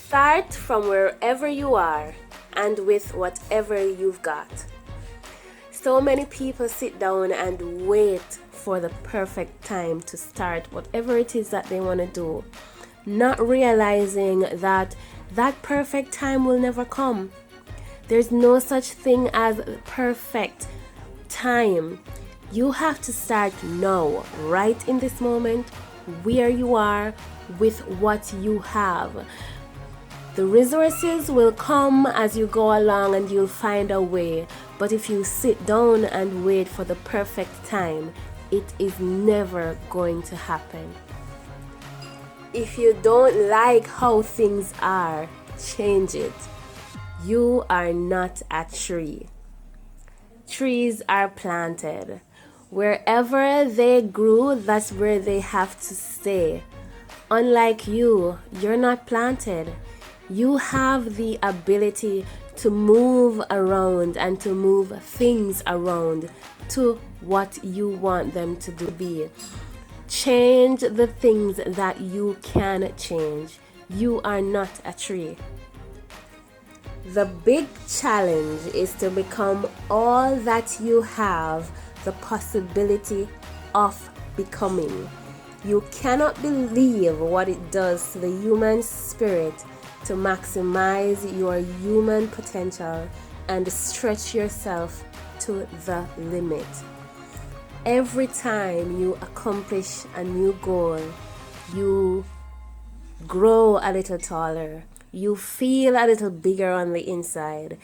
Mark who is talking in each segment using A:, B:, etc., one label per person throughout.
A: Start from wherever you are and with whatever you've got. So many people sit down and wait for the perfect time to start whatever it is that they want to do, not realizing that that perfect time will never come. There's no such thing as perfect time. You have to start now, right in this moment, where you are, with what you have. The resources will come as you go along and you'll find a way. But if you sit down and wait for the perfect time, it is never going to happen. If you don't like how things are, change it. You are not a tree. Trees are planted. Wherever they grew, that's where they have to stay. Unlike you, you're not planted. You have the ability to move around and to move things around to what you want them to be. Change the things that you can change. You are not a tree. The big challenge is to become all that you have the possibility of becoming. You cannot believe what it does to the human spirit to maximize your human potential and stretch yourself to the limit. Every time you accomplish a new goal, you grow a little taller, you feel a little bigger on the inside,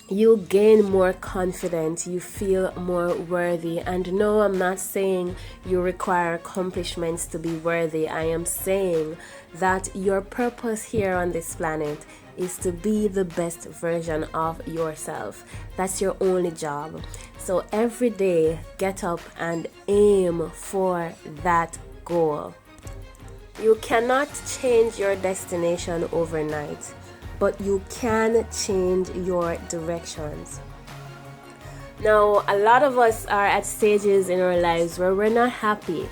A: you gain more confidence, you feel more worthy. And no, I'm not saying you require accomplishments to be worthy. I am saying that your purpose here on this planet is to be the best version of yourself. That's your only job. So every day, get up and aim for that goal. You cannot change your destination overnight, but you can change your directions. Now, a lot of us are at stages in our lives where we're not happy.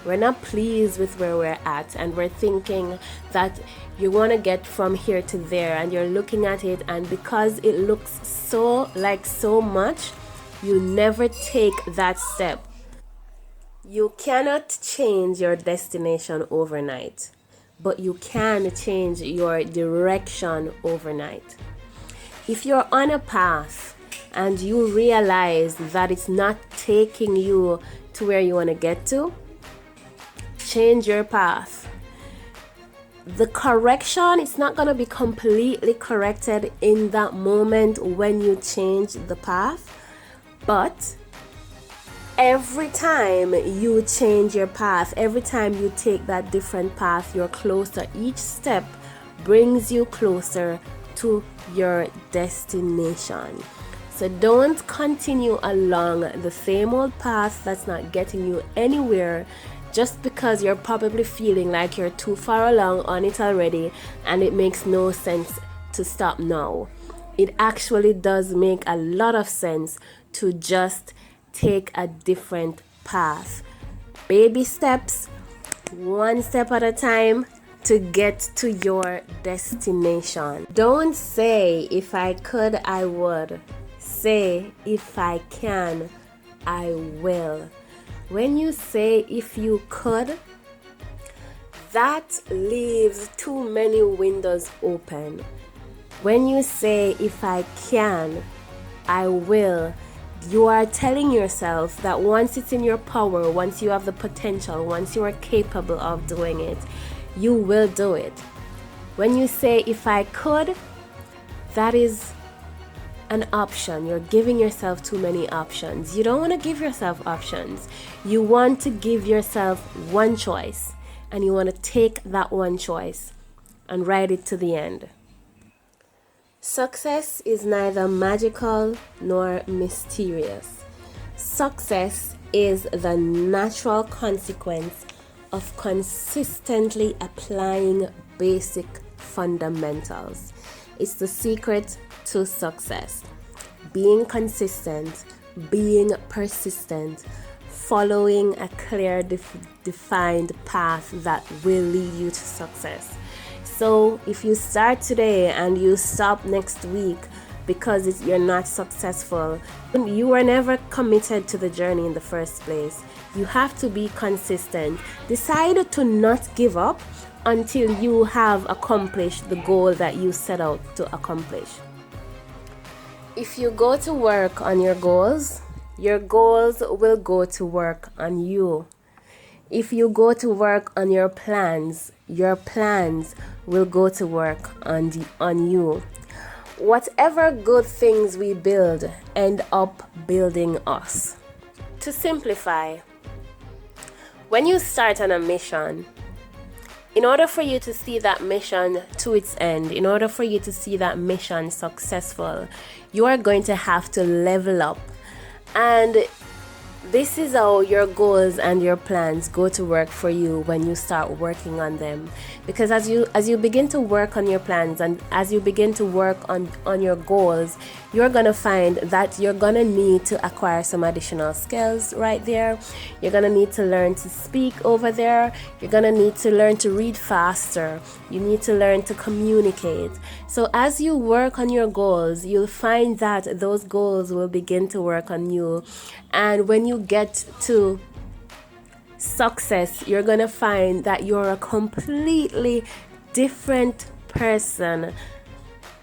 A: We're not pleased with where we're at, and we're thinking that you want to get from here to there, and you're looking at it, and because it looks so much, you never take that step. You cannot change your destination overnight, but you can change your direction overnight. If you're on a path and you realize that it's not taking you to where you want to get to, change your path. The correction is not going to be completely corrected in that moment when you change the path, but every time you change your path, every time you take that different path, you're closer. Each step brings you closer to your destination. So don't continue along the same old path that's not getting you anywhere just because you're probably feeling like you're too far along on it already and it makes no sense to stop now. It actually does make a lot of sense to just take a different path. Baby steps, one step at a time to get to your destination. Don't say, if I could, I would. Say, if I can, I will. When you say, if you could, that leaves too many windows open. When you say, if I can, I will, you are telling yourself that once it's in your power, once you have the potential, once you are capable of doing it, you will do it. When you say, if I could, that is an option. You're giving yourself too many options. You don't want to give yourself options. You want to give yourself one choice, and you want to take that one choice and ride it to the end. Success is neither magical nor mysterious. Success is the natural consequence of consistently applying basic fundamentals. It's the secret to success. Being consistent, being persistent, following a clear defined path that will lead you to success. So if you start today and you stop next week because you're not successful, you were never committed to the journey in the first place. You have to be consistent. Decide to not give up until you have accomplished the goal that you set out to accomplish. If you go to work on your goals will go to work on you. If you go to work on your plans will go to work on you. Whatever good things we build end up building us. To simplify, when you start on a mission, in order for you to see that mission to its end, in order for you to see that mission successful, you are going to have to level up. And this is how your goals and your plans go to work for you when you start working on them. Because as you begin to work on your plans and as you begin to work on your goals, you're going to find that you're going to need to acquire some additional skills right there. You're going to need to learn to speak over there. You're going to need to learn to read faster. You need to learn to communicate. So as you work on your goals, you'll find that those goals will begin to work on you. And when you get to success, you're going to find that you're a completely different person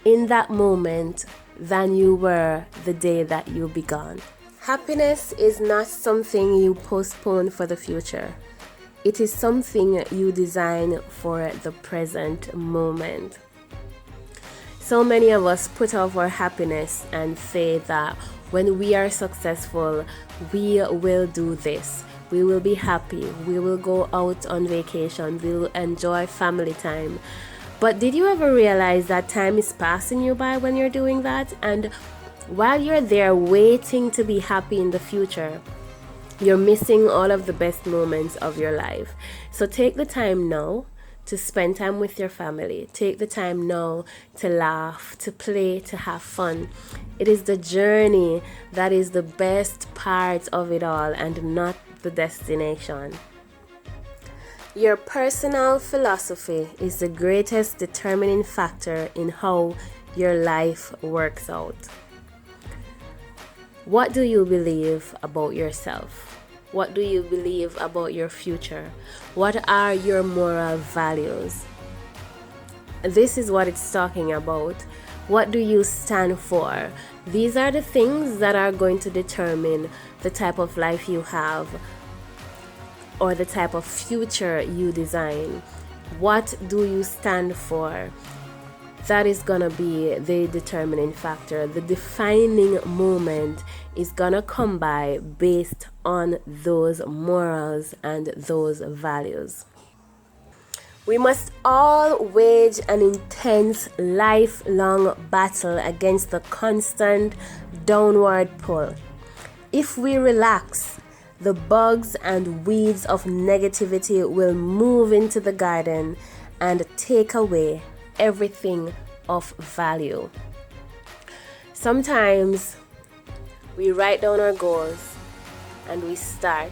A: in that moment than you were the day that you began. Happiness is not something you postpone for the future. It is something you design for the present moment. So many of us put off our happiness and say that when we are successful, we will do this. We will be happy. We will go out on vacation. We will enjoy family time. But did you ever realize that time is passing you by when you're doing that? And while you're there waiting to be happy in the future, you're missing all of the best moments of your life. So take the time now to spend time with your family. Take the time now to laugh, to play, to have fun. It is the journey that is the best part of it all and not the destination. Your personal philosophy is the greatest determining factor in how your life works out. What do you believe about yourself? What do you believe about your future? What are your moral values? This is what it's talking about. What do you stand for? These are the things that are going to determine the type of life you have or the type of future you design. What do you stand for? That is gonna be the determining factor. The defining moment is gonna come by based on those morals and those values. We must all wage an intense, lifelong battle against the constant downward pull. If we relax, the bugs and weeds of negativity will move into the garden and take away everything of value. Sometimes we write down our goals and we start.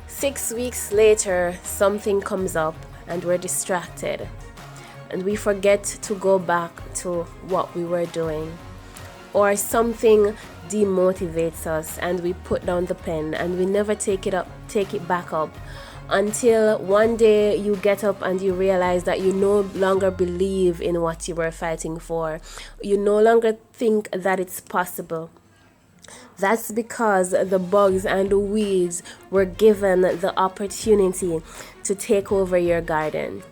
A: 6 weeks later, something comes up and we're distracted and we forget to go back to what we were doing. Or something demotivates us and we put down the pen and we never take it back up until one day you get up and you realize that you no longer believe in what you were fighting for. You no longer think that it's possible. That's because the bugs and the weeds were given the opportunity to take over your garden.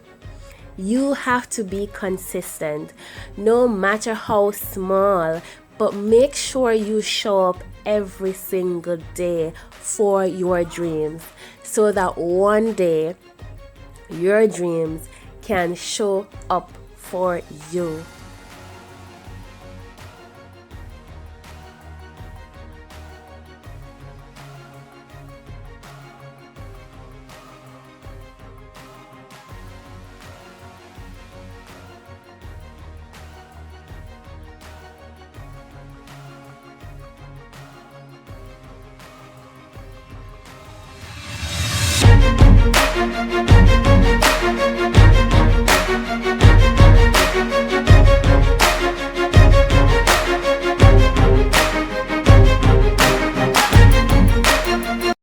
A: You have to be consistent, no matter how small, but make sure you show up every single day for your dreams so that one day your dreams can show up for you.